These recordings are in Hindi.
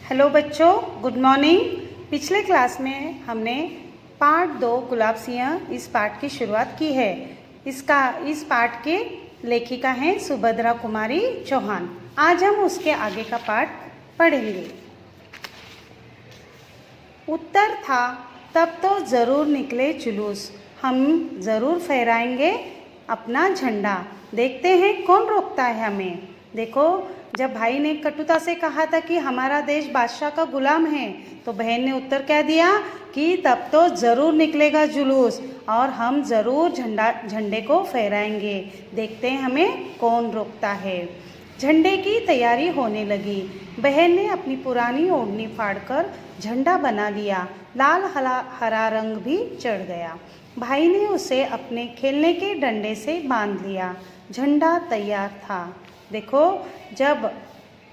हेलो बच्चों, गुड मॉर्निंग। पिछले क्लास में हमने पार्ट 2 गुलाब सिंह इस पाठ की शुरुआत की है। इस पाठ के लेखिका हैं सुभद्रा कुमारी चौहान। आज हम उसके आगे का पाठ पढ़ेंगे। उत्तर था, तब तो ज़रूर निकले जुलूस, हम ज़रूर फहराएंगे अपना झंडा, देखते हैं कौन रोकता है हमें। देखो, जब भाई ने कटुता से कहा था कि हमारा देश बादशाह का गुलाम है, तो बहन ने उत्तर क्या दिया कि तब तो ज़रूर निकलेगा जुलूस और हम ज़रूर झंडे को फहराएंगे, देखते हैं हमें कौन रोकता है। झंडे की तैयारी होने लगी। बहन ने अपनी पुरानी ओढ़नी फाड़कर झंडा बना लिया। लाल हरा रंग भी चढ़ गया। भाई ने उसे अपने खेलने के डंडे से बांध लिया। झंडा तैयार था। देखो, जब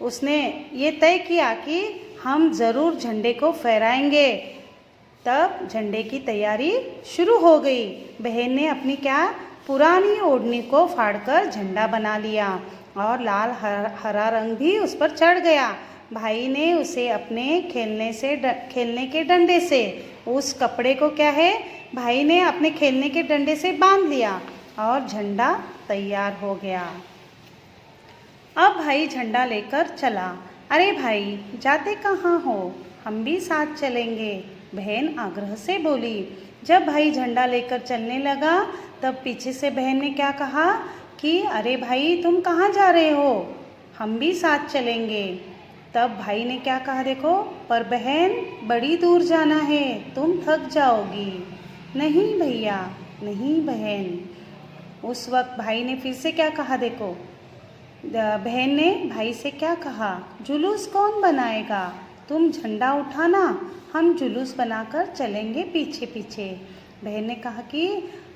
उसने ये तय किया कि हम ज़रूर झंडे को फहराएंगे, तब झंडे की तैयारी शुरू हो गई। बहन ने अपनी पुरानी ओढ़नी को फाड़कर झंडा बना लिया और लाल हरा रंग भी उस पर चढ़ गया। भाई ने उसे अपने खेलने के डंडे से उस कपड़े को भाई ने अपने खेलने के डंडे से बांध लिया और झंडा तैयार हो गया। अब भाई झंडा लेकर चला। अरे भाई, जाते कहाँ हो? हम भी साथ चलेंगे, बहन आग्रह से बोली। जब भाई झंडा लेकर चलने लगा, तब पीछे से बहन ने क्या कहा कि अरे भाई, तुम कहाँ जा रहे हो? हम भी साथ चलेंगे। तब भाई ने क्या कहा, देखो, पर बहन, बड़ी दूर जाना है, तुम थक जाओगी। नहीं भैया, नहीं बहन। उस वक्त भाई ने फिर से क्या कहा, देखो, बहन ने भाई से क्या कहा, जुलूस कौन बनाएगा? तुम झंडा उठाना, हम जुलूस बनाकर चलेंगे पीछे पीछे। बहन ने कहा कि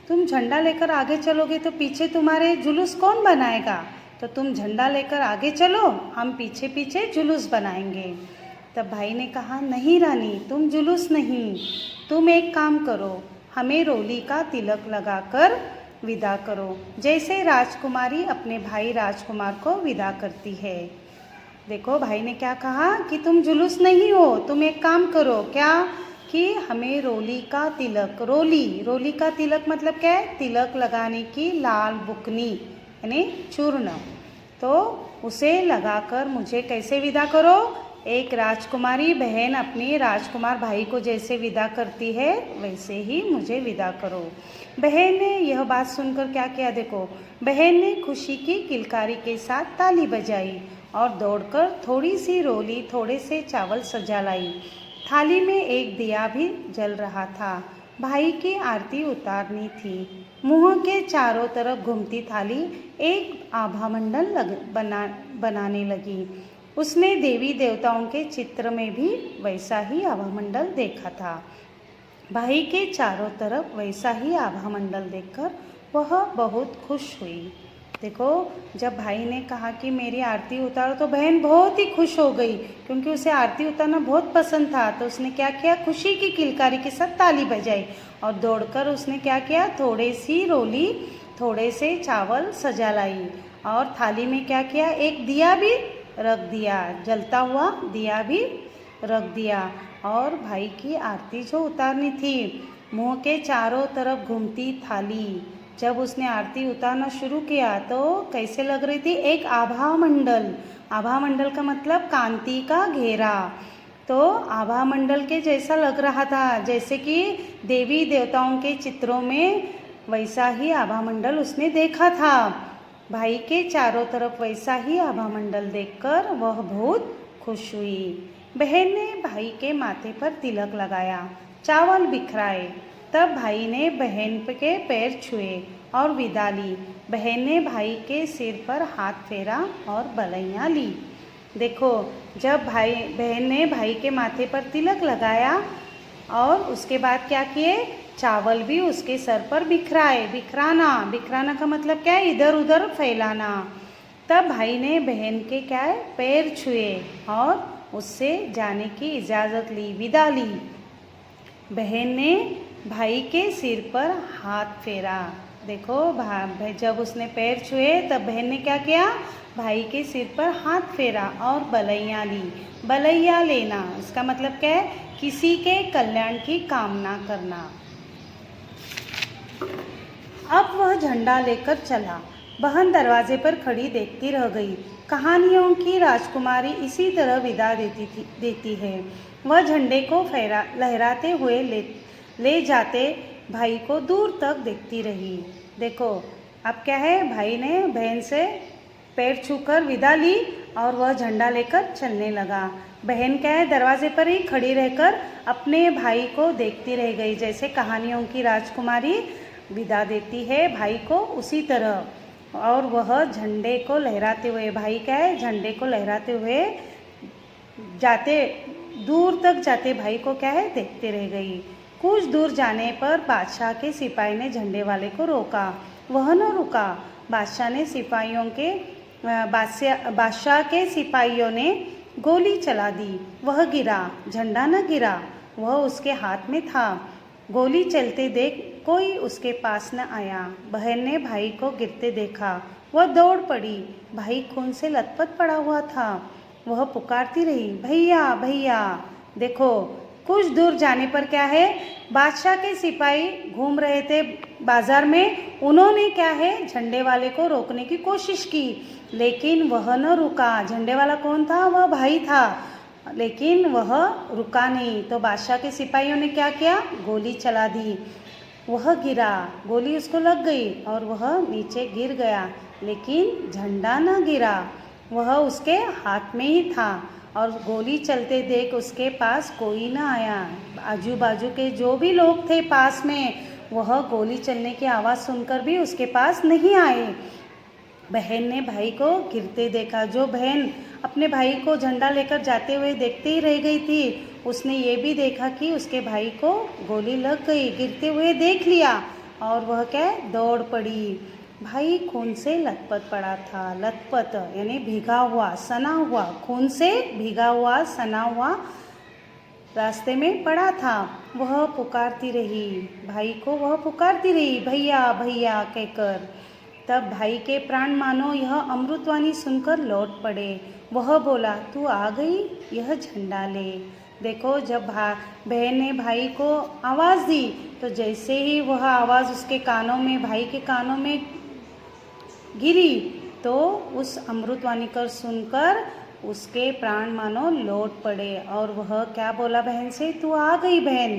तुम झंडा लेकर आगे चलोगे तो पीछे तुम्हारे जुलूस कौन बनाएगा? तो तुम झंडा लेकर आगे चलो, हम पीछे पीछे जुलूस बनाएंगे। तब भाई ने कहा, नहीं रानी, तुम जुलूस नहीं, तुम एक काम करो, हमें रोली का तिलक लगाकर विदा करो, जैसे राजकुमारी अपने भाई राजकुमार को विदा करती है। देखो, भाई ने क्या कहा कि तुम जुलूस नहीं हो, तुम एक काम करो, क्या कि हमें रोली का तिलक, रोली का तिलक मतलब क्या है? तिलक लगाने की लाल बुकनी यानी चूर्ण, तो उसे लगाकर मुझे कैसे विदा करो? एक राजकुमारी बहन अपनी राजकुमार भाई को जैसे विदा करती है, वैसे ही मुझे विदा करो। बहन ने यह बात सुनकर क्या किया, देखो, बहन ने खुशी की किलकारी के साथ ताली बजाई और दौड़कर थोड़ी सी रोली, थोड़े से चावल सजा लाई। थाली में एक दिया भी जल रहा था। भाई की आरती उतारनी थी। मुंह के चारों तरफ घूमती थाली एक आभा मंडल बनाने लगी। उसने देवी देवताओं के चित्र में भी वैसा ही आभा मंडल देखा था। भाई के चारों तरफ वैसा ही आभा मंडल देखकर वह बहुत खुश हुई। देखो, जब भाई ने कहा कि मेरी आरती उतारो, तो बहन बहुत ही खुश हो गई, क्योंकि उसे आरती उतारना बहुत पसंद था। तो उसने क्या किया, खुशी की किलकारी के साथ ताली बजाई और दौड़कर उसने क्या किया, थोड़ी सी रोली, थोड़े से चावल सजा लाई और थाली में क्या किया, एक दिया भी रख दिया, जलता हुआ दिया भी रख दिया और भाई की आरती जो उतारनी थी। मुंह के चारों तरफ घूमती थाली, जब उसने आरती उतारना शुरू किया तो कैसे लग रही थी, एक आभा मंडल। आभा मंडल का मतलब कांति का घेरा, तो आभा मंडल के जैसा लग रहा था, जैसे कि देवी देवताओं के चित्रों में वैसा ही आभा मंडल उसने देखा था। भाई के चारों तरफ वैसा ही आभा मंडल देखकर वह बहुत खुश हुई। बहन ने भाई के माथे पर तिलक लगाया, चावल बिखराए। तब भाई ने बहन के पैर छुए और विदा ली। बहन ने भाई के सिर पर हाथ फेरा और बलैयाँ ली। देखो, जब बहन ने भाई के माथे पर तिलक लगाया और उसके बाद क्या किए, चावल भी उसके सर पर बिखराए। बिखराना का मतलब क्या है, इधर उधर फैलाना। तब भाई ने बहन के पैर छुए और उससे जाने की इजाज़त ली, विदा ली। बहन ने भाई के सिर पर हाथ फेरा। देखो, जब उसने पैर छुए तब बहन ने क्या किया, भाई के सिर पर हाथ फेरा और बलैया ली। बलैया लेना इसका मतलब क्या है? किसी के कल्याण की कामना करना। अब वह झंडा लेकर चला। बहन दरवाजे पर खड़ी देखती रह गई। कहानियों की राजकुमारी इसी तरह विदा देती है। वह झंडे को लहराते हुए ले जाते भाई को दूर तक देखती रही। देखो अब क्या है, भाई ने बहन से पैर छूकर विदा ली और वह झंडा लेकर चलने लगा। बहन क्या है, दरवाजे पर ही खड़ी रहकर अपने भाई को देखती रह गई। जैसे कहानियों की राजकुमारी विदा देती है भाई को, उसी तरह। और वह झंडे को लहराते हुए, भाई क्या है, झंडे को लहराते हुए जाते, दूर तक जाते भाई को क्या है, देखते रह गई। कुछ दूर जाने पर बादशाह के सिपाही ने झंडे वाले को रोका। वह न रुका। बादशाह के सिपाहियों ने गोली चला दी। वह गिरा, झंडा न गिरा, वह उसके हाथ में था। गोली चलते देख कोई उसके पास न आया। बहन ने भाई को गिरते देखा। वह दौड़ पड़ी। भाई खून से लथपथ पड़ा हुआ था। वह पुकारती रही, भैया भैया। देखो कुछ दूर जाने पर क्या है, बादशाह के सिपाही घूम रहे थे बाजार में। उन्होंने क्या है, झंडे वाले को रोकने की कोशिश की, लेकिन वह न रुका। झंडे वाला कौन था? वह भाई था, लेकिन वह रुका नहीं। तो बादशाह के सिपाहियों ने क्या किया, गोली चला दी। वह गिरा, गोली उसको लग गई और वह नीचे गिर गया, लेकिन झंडा न गिरा, वह उसके हाथ में ही था। और गोली चलते देख उसके पास कोई ना आया। आजू बाजू के जो भी लोग थे पास में, वह गोली चलने की आवाज़ सुनकर भी उसके पास नहीं आए। बहन ने भाई को गिरते देखा। जो बहन अपने भाई को झंडा लेकर जाते हुए देखते ही रह गई थी, उसने ये भी देखा कि उसके भाई को गोली लग गई, गिरते हुए देख लिया और वह क्या, दौड़ पड़ी। भाई खून से लथपथ पड़ा था। लथपथ यानी भीगा हुआ, सना हुआ, खून से भीगा हुआ, सना हुआ रास्ते में पड़ा था। वह पुकारती रही भाई को, वह पुकारती रही भैया भैया कहकर। तब भाई के प्राण मानो यह अमृतवाणी सुनकर लौट पड़े। वह बोला, तू आ गई, यह झंडा ले। देखो जब बहन ने भाई को आवाज़ दी, तो जैसे ही वह आवाज़ उसके कानों में, भाई के कानों में गिरी, तो उस अमृतवाणी कर सुनकर उसके प्राण मानो लौट पड़े। और वह क्या बोला बहन से, तू आ गई बहन,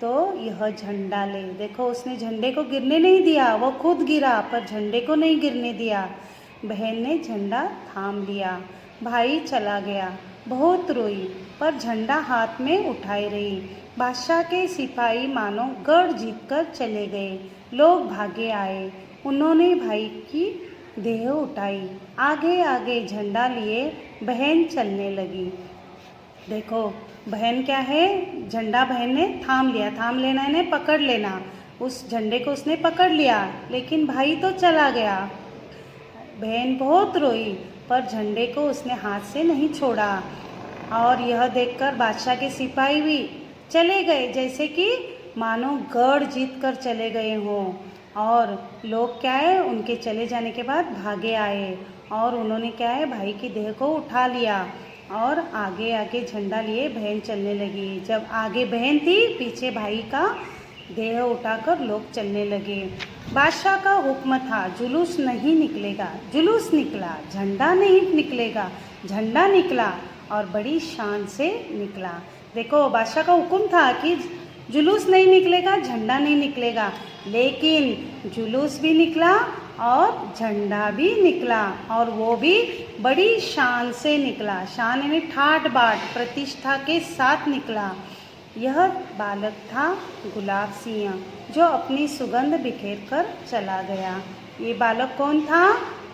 तो यह झंडा ले। देखो उसने झंडे को गिरने नहीं दिया, वो खुद गिरा पर झंडे को नहीं गिरने दिया। बहन ने झंडा थाम लिया। भाई चला गया। बहुत रोई पर झंडा हाथ में उठाए रही। बादशाह के सिपाही मानो गढ़ जीतकर चले गए। लोग भागे आए। उन्होंने भाई की देह उठाई। आगे आगे झंडा लिए बहन चलने लगी। देखो बहन क्या है, झंडा बहन ने थाम लिया। थाम लेना यानी पकड़ लेना। उस झंडे को उसने पकड़ लिया, लेकिन भाई तो चला गया। बहन बहुत रोई पर झंडे को उसने हाथ से नहीं छोड़ा। और यह देखकर बादशाह के सिपाही भी चले गए, जैसे कि मानो गढ़ जीत कर चले गए हों। और लोग क्या है, उनके चले जाने के बाद भागे आए और उन्होंने क्या है, भाई की देह को उठा लिया और आगे आगे झंडा लिए बहन चलने लगी। जब आगे बहन थी, पीछे भाई का देह उठाकर लोग चलने लगे। बादशाह का हुक्म था, जुलूस नहीं निकलेगा। जुलूस निकला, झंडा नहीं निकलेगा। झंडा निकला और बड़ी शान से निकला। देखो बादशाह का हुक्म था कि जुलूस नहीं निकलेगा, झंडा नहीं निकलेगा, लेकिन जुलूस भी निकला और झंडा भी निकला, और वो भी बड़ी शान से निकला। शान यानी ठाट बाट, प्रतिष्ठा के साथ निकला। यह बालक था गुलाब सिंह, जो अपनी सुगंध बिखेर कर चला गया। ये बालक कौन था?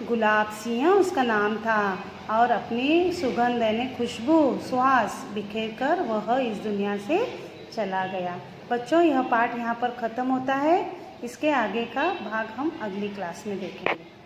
गुलाब सिंह उसका नाम था। और अपनी सुगंध यानी खुशबू, सुहास बिखेर कर वह इस दुनिया से चला गया। बच्चों यह पाठ यहाँ पर ख़त्म होता है। इसके आगे का भाग हम अगली क्लास में देखेंगे।